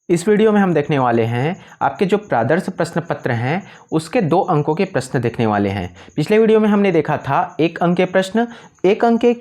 इस वीडियो में हम देखने वाले हैं आपके जो प्रादर्श प्रश्न पत्र हैं उसके 2 अंकों के प्रश्न देखने वाले हैं। पिछले वीडियो में हमने देखा था 1 अंक के प्रश्न। 1 अंक के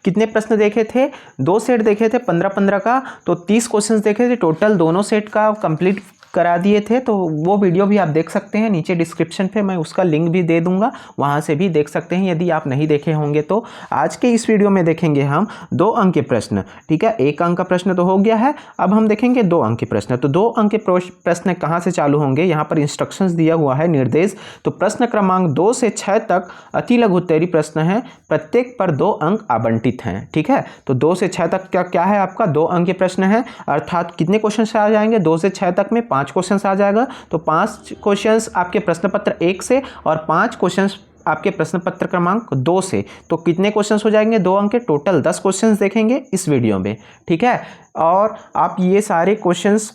कितने प्रश्न देखे थे? 2 सेट देखे थे 15-15 का, तो 30 क्वेश्चंस देखे थे टोटल। दोनों सेट का कंप्लीट करा दिए थे, तो वो वीडियो भी आप देख सकते हैं। नीचे डिस्क्रिप्शन पे मैं उसका लिंक भी दे दूंगा, वहाँ से भी देख सकते हैं यदि आप नहीं देखे होंगे तो। आज के इस वीडियो में देखेंगे हम 2 अंक के प्रश्न। ठीक है, 1 अंक का प्रश्न तो हो गया है, अब हम देखेंगे 2 अंक के प्रश्न। तो 2 अंक के प्रश्न कहाँ से चालू होंगे, यहाँ पर इंस्ट्रक्शंस दिया हुआ है, निर्देश। तो प्रश्न क्रमांक 2 से 6 तक अति लघु उत्तरीय प्रश्न है, प्रत्येक पर 2 अंक आवंटित हैं। ठीक है, तो 2 से 6 तक क्या है आपका 2 अंक के प्रश्न है, अर्थात कितने क्वेश्चन से आ जाएंगे? 2 से 6 तक में 5 क्वेश्चंस आ जाएगा। तो 5 क्वेश्चंस आपके प्रश्न पत्र 1 से और 5 क्वेश्चंस आपके प्रश्न पत्र क्रमांक 2 से। तो कितने क्वेश्चंस हो जाएंगे 2 अंक के? टोटल 10 क्वेश्चंस देखेंगे इस वीडियो में। ठीक है, और आप ये सारे क्वेश्चंस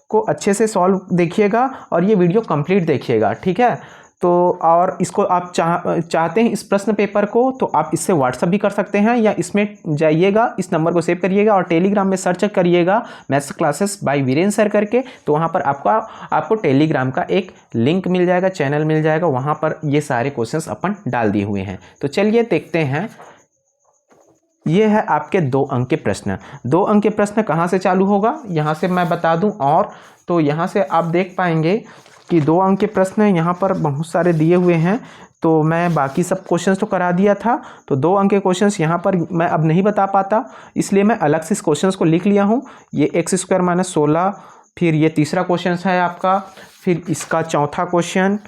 को अच्छे से सॉल्व देखिएगा और ये वीडियो कंप्लीट देखिएगा। ठीक है, तो और इसको आप चाहते हैं इस प्रश्न पेपर को, तो आप इससे व्हाट्सअप भी कर सकते हैं, या इसमें जाइएगा, इस नंबर को सेव करिएगा और टेलीग्राम में सर्च करिएगा maths classes by Virendra sir करके। तो वहाँ पर आपको टेलीग्राम का एक लिंक मिल जाएगा, चैनल मिल जाएगा, वहाँ पर ये सारे क्वेश्चंस अपन डाल दिए हुए हैं। तो चलिए देखते हैं। ये है आपके 2 अंक के प्रश्न। 2 अंक के प्रश्न कहाँ से चालू होगा, यहाँ से मैं बता दूँ। और तो यहाँ से आप देख पाएंगे कि 2 अंक के प्रश्न यहाँ पर बहुत सारे दिए हुए हैं, तो मैं बाकी सब क्वेश्चंस तो करा दिया था। तो 2 अंक के क्वेश्चंस यहाँ पर मैं अब नहीं बता पाता, इसलिए मैं अलग से इस क्वेश्चंस को लिख लिया हूँ। ये x² - 16, फिर ये तीसरा क्वेश्चन है आपका, फिर इसका चौथा क्वेश्चन,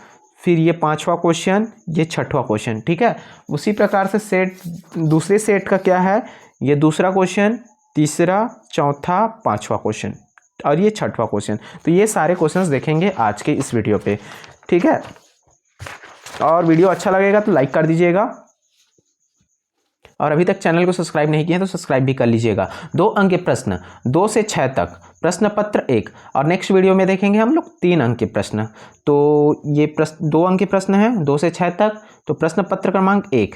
फिर ये 5वां क्वेश्चन, ये 6वां क्वेश्चन। ठीक है, उसी प्रकार से दूसरे सेट का क्या है, ये दूसरा क्वेश्चन, तीसरा, चौथा, 5वां क्वेश्चन और ये 6वां क्वेश्चन। तो ये सारे क्वेश्चंस देखेंगे आज के इस वीडियो पे। ठीक है, और वीडियो अच्छा लगेगा तो लाइक कर दीजिएगा, और अभी तक चैनल को सब्सक्राइब नहीं किया तो सब्सक्राइब भी कर लीजिएगा। 2 अंक के प्रश्न 2 से 6 तक, प्रश्न पत्र 1, और नेक्स्ट वीडियो में देखेंगे हम लोग 3 अंक के प्रश्न। तो ये प्रश्न 2 अंक के प्रश्न है 2 से 6 तक। तो प्रश्न पत्र क्रमांक 1,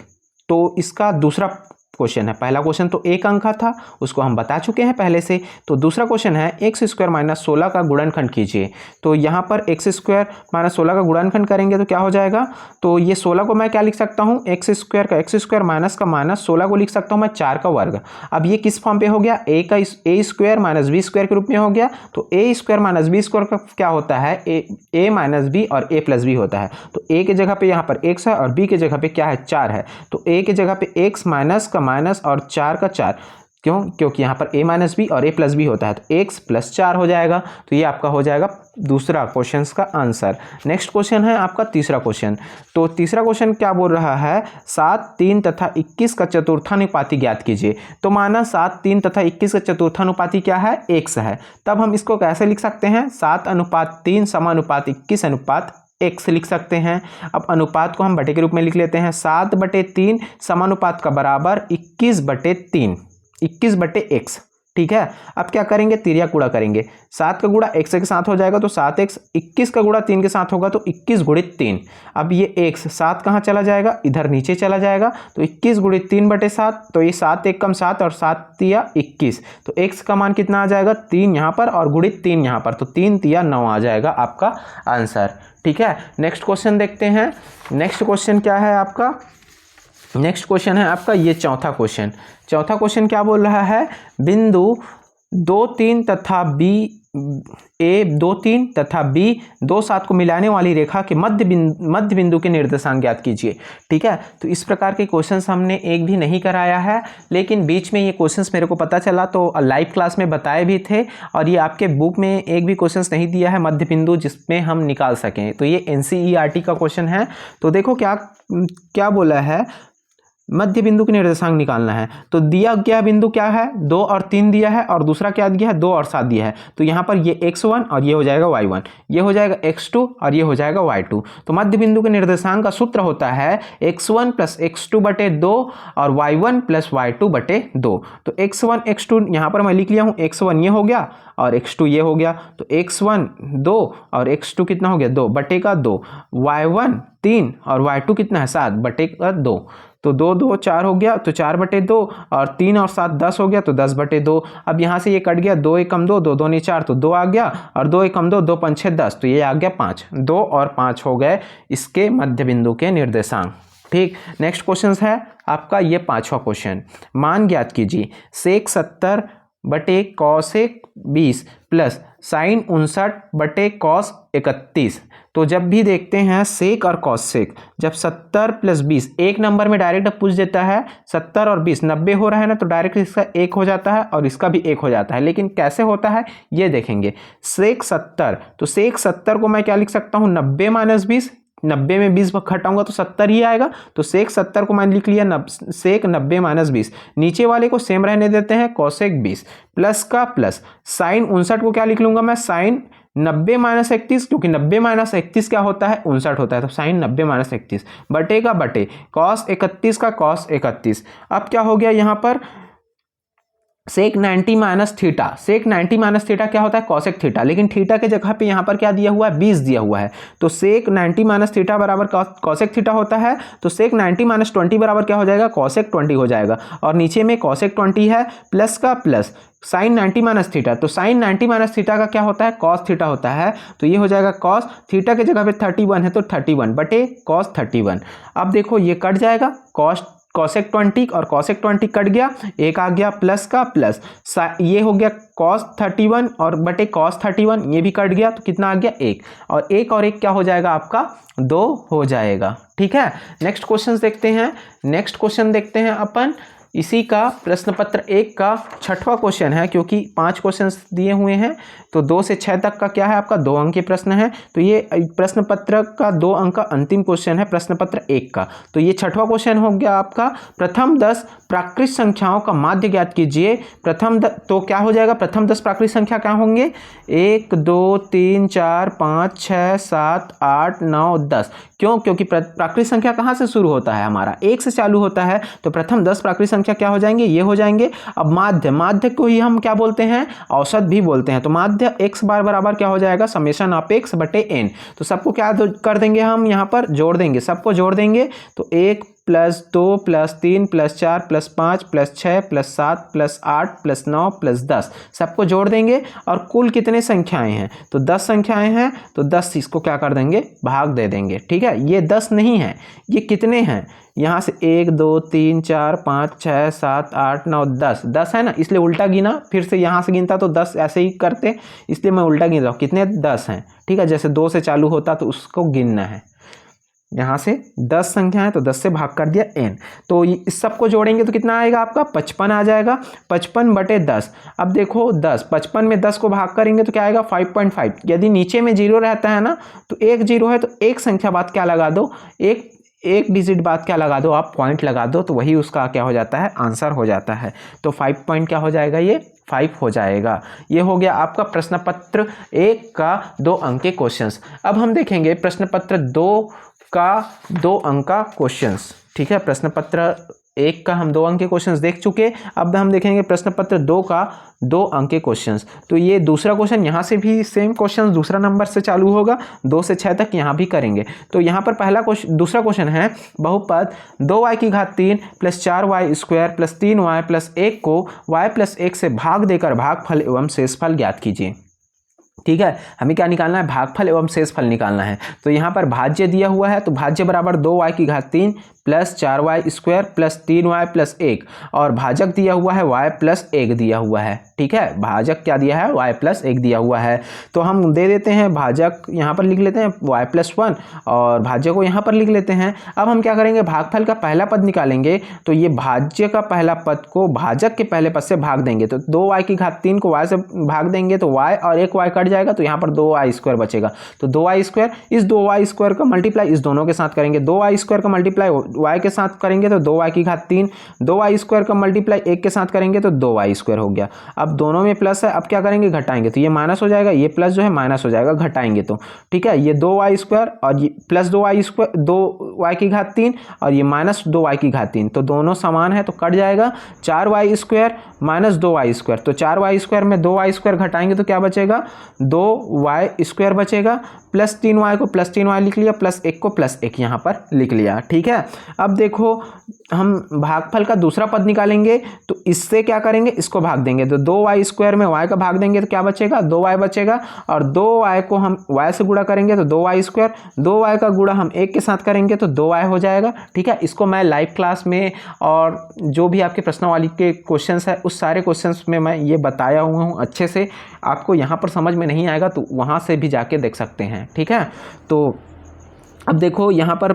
तो इसका दूसरा क्वेश्चन है। पहला क्वेश्चन तो 1 अंक का था, उसको हम बता चुके हैं पहले से। तो दूसरा क्वेश्चन है x² - 16 का गुणनखंड कीजिए। तो यहाँ पर x² - 16 का गुणनखंड करेंगे तो क्या हो जाएगा, तो ये 16 को मैं क्या लिख सकता हूँ, x² का x² माइनस का माइनस 16 को लिख सकता हूँ मैं 4 का वर्ग। अब ये किस फॉर्म पे हो गया, a² - b² के रूप में हो गया। तो a² - b² का क्या होता है, a - b और a + b होता है। तो a की जगह पे यहाँ पर x है और b की जगह पे क्या है, 4 है। तो a की जगह पे x माइनस का माइनस और 4 का 4, क्योंकि यहाँ पर a - b और a + b होता है, तो x + 4 हो जाएगा। तो ये आपका हो जाएगा दूसरा क्वेश्चन का आंसर। नेक्स्ट क्वेश्चन है आपका तीसरा क्वेश्चन। तो तीसरा क्वेश्चन क्या बोल रहा है, 7, 3 तथा 21 का चतुर्थानुपाती ज्ञात कीजिए। तो माना 7, 3 तथा 21 का चतुर्थानुपाती क्या है, x है। तब हम इसको कैसे लिख सकते हैं, 7:3 = 21 x लिख सकते हैं। अब अनुपात को हम बटे के रूप में लिख लेते हैं, 7/3 समानुपात का बराबर 21/3, 21/x। ठीक है, अब क्या करेंगे, तिर्यक गुणा करेंगे। 7 का गुणा x के साथ हो जाएगा तो 7x, 21 का गुणा 3 के साथ होगा तो 21 × 3। अब ये x 7 कहाँ चला जाएगा, इधर नीचे चला जाएगा। तो 21 × 3/7, तो ये 7 × 1 = 7 और 7 × 3 = 21। तो x का मान कितना आ जाएगा, 3 यहाँ पर और × 3 यहाँ पर, तो 3 × 3 = 9 आ जाएगा आपका आंसर। ठीक है, नेक्स्ट क्वेश्चन देखते हैं। नेक्स्ट क्वेश्चन क्या है आपका, नेक्स्ट क्वेश्चन है आपका ये चौथा क्वेश्चन। चौथा क्वेश्चन क्या बोल रहा है, बिंदु 2, 3 तथा b, a 2, 3 तथा b 2, 7 को मिलाने वाली रेखा के मध्य बिंदु के निर्देशांक ज्ञात कीजिए। ठीक है, तो इस प्रकार के क्वेश्चंस हमने एक भी नहीं कराया है, लेकिन बीच में ये क्वेश्चंस मेरे को पता चला तो लाइव क्लास में बताए भी थे, और ये आपके बुक में एक भी क्वेश्चंस नहीं दिया है मध्य बिंदु जिसमें हम निकाल सकें। तो ये NCERT का क्वेश्चन है। तो देखो क्या बोला है, मध्य बिंदु के निर्देशांक निकालना है। तो दिया गया बिंदु क्या है, 2 और 3 दिया है, और दूसरा क्या दिया है, 2 और 7 दिया है। तो यहाँ पर ये x1 और ये हो जाएगा y1, ये हो जाएगा x2 और ये हो जाएगा y2। तो मध्य बिंदु के निर्देशांक का सूत्र होता है x1 + x2/2 और y1 + y2/2। तो x1 x2 यहाँ पर मैं लिख लिया हूँ, x1 ये हो गया और x2 ये हो गया। तो x1 2 और x2 कितना हो गया, 2/2, y1 3 और y2 कितना है, 7/2। तो 2 2 4 हो गया, तो 4/2 और 3 और 7 10 हो गया, तो 10/2। अब यहाँ से ये कट गया, 2 1 कम 2, 2 2 4, तो 2 आ गया, और 2 1 कम 2, 2 5 6 10, तो ये आ गया 5। 2 और 5 हो गए इसके मध्य बिंदु के निर्देशांक। ठीक, नेक्स्ट क्वेश्चन है आपका ये 5वां क्वेश्चन। मान ज्ञात कीजिए सेक 70 बटे कॉसेक 20 प्लस साइन 59 बटे कॉस 31। तो जब भी देखते हैं सेक और कॉसेक, जब 70 प्लस 20 एक नंबर में डायरेक्ट पूछ देता है, 70 और 20 90 हो रहा है ना, तो डायरेक्ट इसका 1 हो जाता है और इसका भी 1 हो जाता है। लेकिन कैसे होता है ये देखेंगे। सेक 70, तो सेक 70 को मैं क्या लिख सकता हूँ, 90 माइनस 20, 90 में 20 घटाऊंगा तो 70 ही आएगा। तो सेक 70 को मैंने लिख लिया सेक 90 माइनस 20। नीचे वाले को सेम रहने देते हैं, कॉसेक 20 प्लस का प्लस साइन 59 को क्या लिख लूंगा मैं, साइन 90 माइनस 31, क्योंकि 90 माइनस 31 क्या होता है, 59 होता है, तो साइन 90 माइनस 31 बटे का बटे कॉस 31 का कॉस 31। अब क्या हो गया यहाँ पर, सेक 90 माइनस थीटा, सेक 90 माइनस थीटा क्या होता है, कॉसेक थीटा, लेकिन थीटा के जगह पे यहाँ पर क्या दिया हुआ है, 20 दिया हुआ है। तो सेक 90 माइनस थीटा बराबर कॉसेक थीटा होता है, तो सेक 90 माइनस 20 बराबर क्या हो जाएगा, कॉसेक 20 हो जाएगा। और नीचे में कॉसेक 20 है प्लस का प्लस साइन 90 माइनस थीटा, तो साइन 90 माइनस थीटा का क्या होता है, कॉस थीटा होता है, तो ये हो जाएगा कॉस थीटा के जगह पे 31 है, तो 31 बटे कॉस 31। अब देखो ये कट जाएगा, कॉसेक 20 और कॉसेक 20 कट गया, एक आ गया प्लस का प्लस, ये हो गया कॉस 31 और बटे कॉस 31, ये भी कट गया, तो कितना आ गया 1, और 1 और 1 क्या हो जाएगा आपका, 2 हो जाएगा। ठीक है, नेक्स्ट क्वेश्चन देखते हैं। नेक्स्ट क्वेश्चन देखते हैं अपन इसी का प्रश्न पत्र 1 का 6वां क्वेश्चन है, क्योंकि 5 क्वेश्चन दिए हुए हैं, तो 2 से 6 तक का क्या है आपका 2 अंक के प्रश्न है। तो ये प्रश्न पत्र का 2 अंक का अंतिम क्वेश्चन है प्रश्न पत्र 1 का। तो ये 6वां क्वेश्चन हो गया आपका, प्रथम 10 प्राकृत संख्याओं का माध्य ज्ञात कीजिए। तो क्या हो जाएगा, प्रथम 10 प्राकृत संख्या क्या होंगे, 1 2 3 4 5 6 7 8 9 10। क्यों, क्योंकि प्राकृत संख्या कहाँ से शुरू होता है, हमारा 1 से चालू होता है, तो प्रथम 10 प्राकृत संख्या क्या हो जाएंगे, ये हो जाएंगे। अब माध्य को ही हम क्या बोलते हैं, औसत भी बोलते हैं। तो माध्य x बार बराबर क्या हो जाएगा, समेशन ऑफ x बटे n। तो सबको क्या कर देंगे, हम यहाँ पर जोड़ देंगे, सबको जोड़ देंगे, तो 1 plus 2 plus 3 plus 4 plus 5 plus 6 plus 7 plus 8 plus 9 plus 10, सबको जोड़ देंगे। और कुल कितने संख्याएं हैं, तो 10 संख्याएं हैं, तो 10 इसको क्या कर देंगे, भाग दे देंगे। ठीक है, ये 10 नहीं है, ये कितने हैं, यहाँ से 1 2 3 4 5 6 7 8 9 10 है ना, इसलिए उल्टा गिना, फिर से यहाँ से गिनता तो 10 ऐसे ही करते, इसलिए मैं उल्टा गिन रहा हूँ, कितने 10 हैं। ठीक है, जैसे 2 से चालू होता तो उसको गिनना है, यहाँ से 10 संख्या है तो 10 से भाग कर दिया n। तो इस सबको जोड़ेंगे तो कितना आएगा आपका, 55 आ जाएगा, 55 बटे 10। अब देखो 10, 55 में 10 को भाग करेंगे तो क्या आएगा 5.5। यदि नीचे में 0 रहता है ना, तो एक 0 है तो एक संख्या बाद क्या लगा दो, एक डिजिट बाद क्या लगा दो, आप पॉइंट लगा दो, तो वही उसका क्या हो जाता है, आंसर हो जाता है। तो 5 पॉइंट क्या हो जाएगा, ये 5 हो जाएगा। ये हो गया आपका प्रश्न पत्र 1 का 2 अंक के क्वेश्चंस। अब हम देखेंगे प्रश्न पत्र 2 का 2 अंक का क्वेश्चंस। ठीक है, प्रश्न पत्र 1 का हम 2 अंक के क्वेश्चंस देख चुके, अब हम देखेंगे प्रश्न पत्र 2 का 2 अंक के क्वेश्चंस। तो ये दूसरा क्वेश्चन, यहाँ से भी सेम क्वेश्चन दूसरा नंबर से चालू होगा, 2 से 6 तक यहाँ भी करेंगे। तो यहाँ पर दूसरा क्वेश्चन है, बहुपद 2y की घात 3 plus 4y square plus 3y plus 1 को y प्लस 1 से भाग देकर भागफल एवं शेषफल ज्ञात कीजिए। ठीक है, हमें क्या निकालना है, भागफल एवं शेषफल निकालना है। तो यहाँ पर भाज्य दिया हुआ है, तो भाज्य बराबर 2y की घात 3 plus 4y square plus 3y plus 1, और भाजक दिया हुआ है y प्लस 1 दिया हुआ है। ठीक है, भाजक क्या दिया है, y प्लस 1 दिया हुआ है। तो हम दे देते हैं भाजक, यहाँ पर लिख लेते हैं y प्लस 1 और भाज्य को यहाँ पर लिख लेते हैं। अब हम क्या करेंगे, भागफल का पहला पद निकालेंगे, तो ये भाज्य का पहला पद को भाजक के पहले पद से भाग देंगे, तो 2y की घात 3 को y से भाग देंगे तो y और एक y कट जाएगा, तो यहाँ पर 2y स्क्वायर बचेगा। तो 2y स्क्वायर, इस 2y स्क्वायर का मल्टीप्लाई इस दोनों के साथ करेंगे, 2y स्क्वायर का मल्टीप्लाई y के साथ करेंगे तो 2y की घात 3, 2y स्क्वायर का मल्टीप्लाई 1 के साथ करेंगे तो 2y स्क्वायर हो गया। अब दोनों में प्लस है, अब क्या करेंगे, घटाएंगे, तो ये माइनस हो जाएगा, ये प्लस जो है माइनस हो जाएगा घटाएंगे तो। ठीक है, ये 2y स्क्वायर और ये प्लस 2y स्क्वायर, 2y की घात 3 और ये माइनस 2y की घात 3, तो दोनों समान है तो कट जाएगा। 4y square minus 2y square, तो 4y स्क्वायर में 2y स्क्वायर घटाएंगे तो क्या बचेगा, 2y स्क्वायर बचेगा, प्लस 3y को प्लस 3y लिख लिया, प्लस 1 को प्लस 1 यहाँ पर लिख लिया। ठीक है, अब देखो हम भागफल का दूसरा पद निकालेंगे तो इससे क्या करेंगे, इसको भाग देंगे तो 2y² में y का भाग देंगे तो क्या बचेगा, 2y बचेगा। और 2y को हम y से गुणा करेंगे तो 2y², 2y का गुणा हम 1 के साथ करेंगे तो 2y हो जाएगा। ठीक है, इसको मैं लाइव क्लास में और जो भी आपके प्रश्नावली के क्वेश्चंस है उस सारे क्वेश्चंस में मैं ये बताया हुआ हूँ अच्छे से। आपको यहाँ पर समझ में नहीं आएगा तो वहाँ से भी जाके देख सकते हैं। ठीक है, तो अब देखो यहाँ पर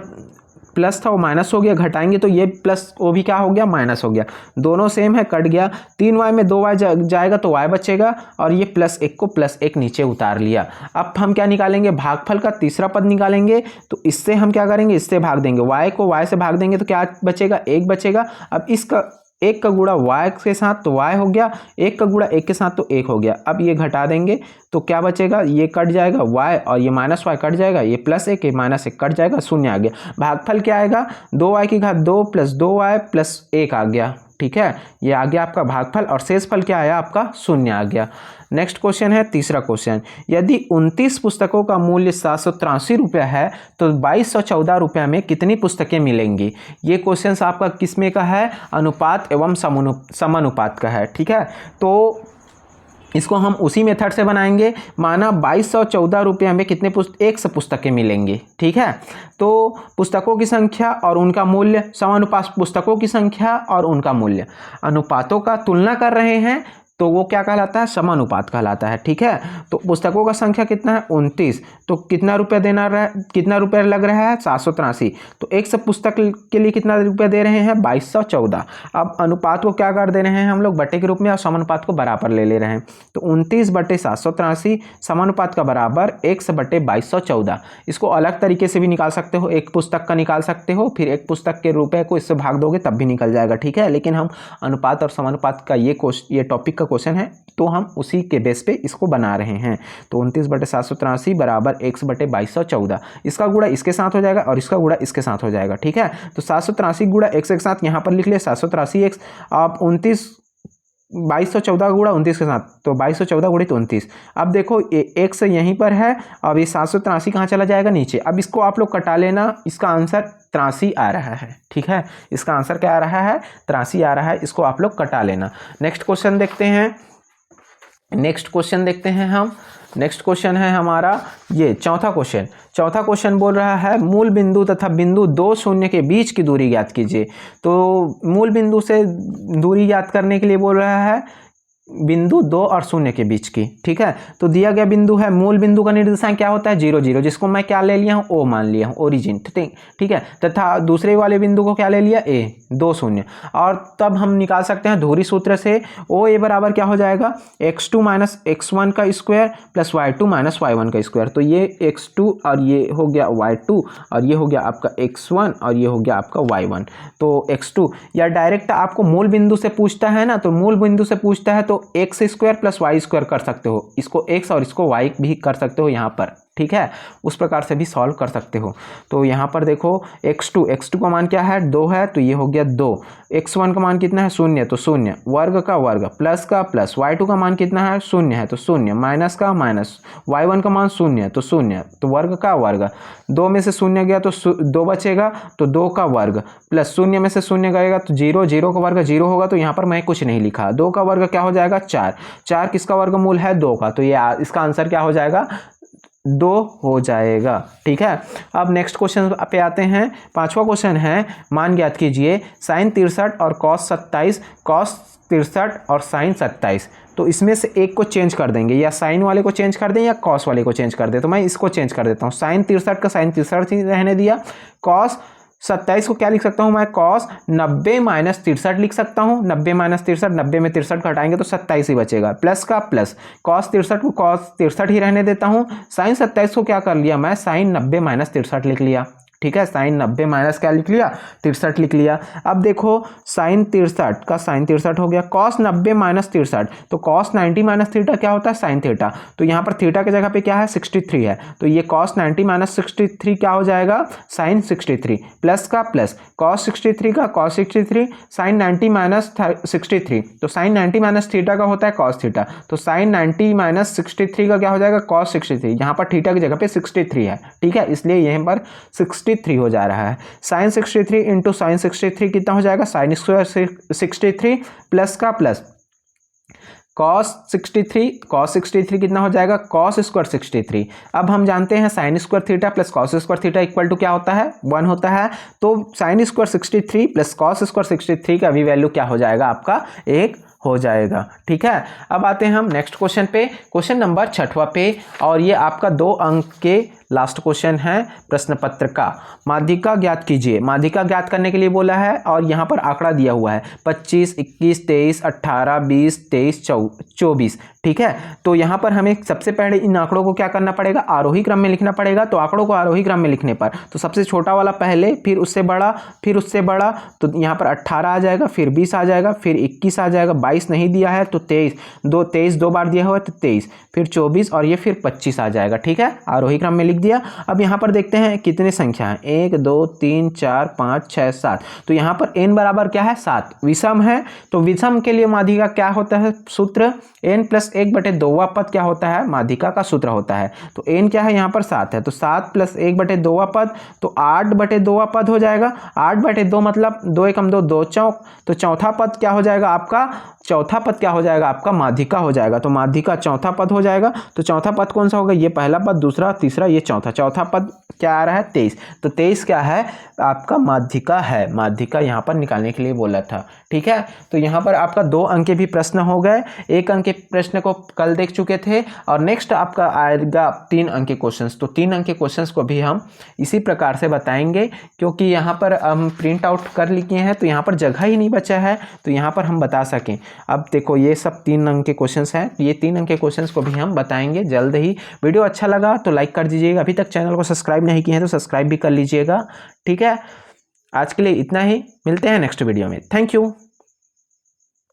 प्लस था वो माइनस हो गया, घटाएंगे तो ये प्लस वो भी क्या हो गया, माइनस हो गया। दोनों सेम है, कट गया। 3y में 2y जाएगा तो y बचेगा और ये +1 को +1 नीचे उतार लिया। अब हम क्या निकालेंगे, भागफल का तीसरा पद निकालेंगे तो इससे हम क्या करेंगे, इससे भाग देंगे। y को y से भाग देंगे तो क्या बचेगा, 1 बचेगा। अब इसका 1 का गुणा y के साथ तो y हो गया, 1 का गुणा 1 के साथ तो 1 हो गया। अब ये घटा देंगे तो क्या बचेगा, ये कट जाएगा y और ये -y कट जाएगा, ये +1 ये -1 कट जाएगा, शून्य आ गया। भागफल क्या आएगा, 2y की घात 2 + 2y + 1 आ गया। ठीक है, ये आ गया आपका भागफल और शेषफल क्या आया आपका, शून्य आ गया। नेक्स्ट क्वेश्चन है तीसरा क्वेश्चन, यदि 29 पुस्तकों का मूल्य 783 रुपये है तो 2214 रुपये में कितनी पुस्तकें मिलेंगी। ये क्वेश्चन आपका किसमें का है, अनुपात एवं समानुपात का है। ठीक है, तो इसको हम उसी मेथड से बनाएंगे। माना 2214 रुपये में कितने 100 पुस्तकें मिलेंगी। ठीक है, तो पुस्तकों की संख्या और उनका मूल्य, समानुपात पुस्तकों की संख्या और उनका मूल्य, अनुपातों का तुलना कर रहे हैं तो वो क्या कहलाता है, समानुपात कहलाता है। ठीक है, तो पुस्तकों का संख्या कितना है, 29, तो कितना रुपये लग रहा है, 783। तो 100 पुस्तक के लिए कितना रुपये दे रहे हैं, 2214। अब अनुपात को क्या कर दे रहे हैं हम लोग, बटे के रूप में, और समानुपात को बराबर ले रहे हैं। तो 29/783 समानुपात का बराबर 100/2214। इसको अलग तरीके से भी निकाल सकते हो, एक पुस्तक का निकाल सकते हो, फिर एक पुस्तक के रुपये को इससे भाग दोगे तब भी निकल जाएगा। ठीक है, लेकिन हम अनुपात और समानुपात का ये टॉपिक का क्वेश्चन है तो हम उसी के बेस पे इसको बना रहे हैं। तो 29/783 बराबर 100/2214। इसका गुणा इसके साथ हो जाएगा और इसका गुणा इसके साथ हो जाएगा। ठीक है, तो 783 गुणा x एक साथ यहाँ पर लिख लिया 783x। आप 2214 गुणा 29 के साथ, तो 2214 गुणित 29। अब देखो x यहीं पर है, अब ये 783 कहाँ चला जाएगा, नीचे। अब इसको आप लोग कटा लेना, इसका आंसर 83 आ रहा है। ठीक है, इसका आंसर क्या आ रहा है, 83 आ रहा है। इसको आप लोग कटा लेना। नेक्स्ट क्वेश्चन देखते हैं हम। नेक्स्ट क्वेश्चन है हमारा ये चौथा क्वेश्चन बोल रहा है मूल बिंदु तथा बिंदु 2 शून्य के बीच की दूरी ज्ञात कीजिए। तो मूल बिंदु से दूरी ज्ञात करने के लिए बोल रहा है बिंदु 2 और 0 के बीच की। ठीक है, तो दिया गया बिंदु है, मूल बिंदु का निर्देशांक क्या होता है, 0 0, जिसको मैं क्या ले लिया हूँ, ओ मान लिया हूँ, ओरिजिन। ठीक है, तथा दूसरे वाले बिंदु को क्या ले लिया, ए, 2 0। और तब हम निकाल सकते हैं धुरी सूत्र से, ओ ए बराबर क्या हो जाएगा, x2 - x1 का स्क्वायर प्लस y2 - y1 का स्क्वायर। तो ये x2 और ये हो गया y2 और ये हो गया आपका x1 और ये हो गया आपका y1। तो x2 या डायरेक्ट आपको मूल बिंदु से पूछता है ना, तो मूल बिंदु से पूछता है तो x² + y² कर सकते हो, इसको x और इसको y भी कर सकते हो यहाँ पर। ठीक है, उस प्रकार से भी सॉल्व कर सकते हो। तो यहाँ पर देखो x2 का मान क्या है, 2 है, तो ये हो गया 2। x1 का मान कितना है, 0, तो 0, वर्ग का वर्ग, प्लस का प्लस, y2 का मान कितना है, 0 है, तो 0, माइनस का माइनस, y1 का मान 0 है, तो 0, तो वर्ग का वर्ग, 2 में से 0 गया तो 2 बचेगा, तो 2 का वर्ग, प्लस 0 में से 0 गएगा तो 0, 0 का वर्ग 0 होगा, तो यहाँ पर मैं कुछ नहीं लिखा। 2 का वर्ग क्या हो जाएगा, 4, 4 किसका वर्गमूल है, 2 का, तो ये इसका आंसर क्या हो जाएगा, 2 हो जाएगा। ठीक है, अब नेक्स्ट क्वेश्चन पे आते हैं। पांचवा क्वेश्चन है, मान ज्ञात कीजिए sin 63 और cos 27, cos 63 और sin 27। तो इसमें से एक को चेंज कर देंगे, या साइन वाले को चेंज कर दें या कॉस वाले को चेंज कर दें। तो मैं इसको चेंज कर देता हूँ, sin 63 का sin 63 रहने दिया, cos 27 को क्या लिख सकता हूँ मैं, cos 90 - 63 लिख सकता हूँ। 90 - 63, 90 में 63 घटाएंगे तो 27 ही बचेगा, प्लस का प्लस, cos 63 को cos 63 ही रहने देता हूँ। sin 27 को क्या कर लिया मैं, sin 90 - 63 लिख लिया। ठीक है, sin 90 माइनस क्या लिख लिया, 63 लिख लिया। अब देखो sin 63 का sin 63 हो गया, cos 90 - 63, तो cos 90 - थीटा क्या होता है, sin थीटा। तो यहाँ पर थीटा की जगह पे क्या है, 63 है, तो ये cos 90 - 63 क्या हो जाएगा, sin 63, प्लस का प्लस, cos 63 का cos 63, sin 90 - 63, तो sin 90 - थीटा का होता है cos थीटा, तो sin 90 - 63 का क्या हो जाएगा, cos 63। यहाँ पर थीटा की जगह पे 63 है। ठीक है, इसलिए यहाँ पर 63 63 हो जा रहा है। साइन 63 इंटू साइन 63 कितना हो जाएगा, साइन स्क्वायर 63 प्लस का प्लस कॉस 63 कितना हो जाएगा, कॉस स्क्वायर 63। अब हम जानते हैं sine square theta plus cos square theta equal to क्या होता है, 1 होता है। तो sine square 63 plus cos square 63 का भी वैल्यू क्या हो जाएगा, आपका 1 हो जाएगा। ठीक है, अब आते हैं हम नेक्स्ट क्वेश्चन पे, क्वेश्चन नंबर 6वां पे, और ये आपका 2 अंक के लास्ट क्वेश्चन है प्रश्न पत्र का। माध्यिका ज्ञात कीजिए। माध्यिका ज्ञात करने के लिए बोला है और यहाँ पर आंकड़ा दिया हुआ है 25, 21, 23, 18, 20, 23, 24। ठीक है, तो यहाँ पर हमें सबसे पहले इन आंकड़ों को क्या करना पड़ेगा, आरोही क्रम में लिखना पड़ेगा। तो आंकड़ों को आरोही क्रम में लिखने पर तो सबसे छोटा वाला पहले, फिर उससे बड़ा, फिर उससे बड़ा, तो यहाँ पर 18 आ जाएगा, फिर 20 आ जाएगा, फिर 21 आ जाएगा, 22 नहीं दिया है तो 23 दो बार दिया हुआ है तो 23, फिर 24 और ये फिर 25 आ जाएगा। ठीक है, आरोही क्रम में लिख दिया। अब यहाँ पर देखते हैं कितने संख्या है, 1 2 3 4 5 6 7। तो यहाँ पर n बराबर क्या है, 7। विषम है तो विषम के लिए माध्यिका क्या होता है, सूत्र n प्लस 1/2 पद क्या होता है, माध्यिका का सूत्र होता है। तो n क्या है, यहाँ पर 7 है, तो 7 प्लस 1/2 पद तो 8/2 पद हो जाएगा। 8/2 मतलब 2 एकम 2, 2 चौक, तो चौथा पद क्या हो जाएगा आपका, चौथा पद क्या हो जाएगा आपका, माध्यिका हो जाएगा। तो माध्यिका चौथा पद हो जाएगा। तो चौथा पद कौन सा होगा, ये पहला पद, दूसरा, तीसरा, ये चौथा पद क्या आ रहा है, 23। तो 23 क्या है आपका, माध्यिका है। माध्यिका यहाँ पर निकालने के लिए बोला था। ठीक है, तो यहाँ पर आपका 2 अंक के भी प्रश्न हो गए। 1 अंक के प्रश्न को कल देख चुके थे और नेक्स्ट आपका आएगा 3 अंक के क्वेश्चंस। तो 3 अंक के क्वेश्चंस को भी हम इसी प्रकार से बताएंगे, क्योंकि यहाँ पर हम प्रिंट आउट कर लिए हैं तो यहाँ पर जगह ही नहीं बचा है, तो यहाँ पर हम बता सकें। अब देखो ये सब 3 अंक के क्वेश्चंस हैं, ये 3 अंक के क्वेश्चंस को भी हम बताएंगे जल्द ही। वीडियो अच्छा लगा तो लाइक कर दीजिएगा, अभी तक चैनल को सब्सक्राइब नहीं किए हैं तो सब्सक्राइब भी कर लीजिएगा। ठीक है, आज के लिए इतना ही, मिलते हैं नेक्स्ट वीडियो में। Thank you.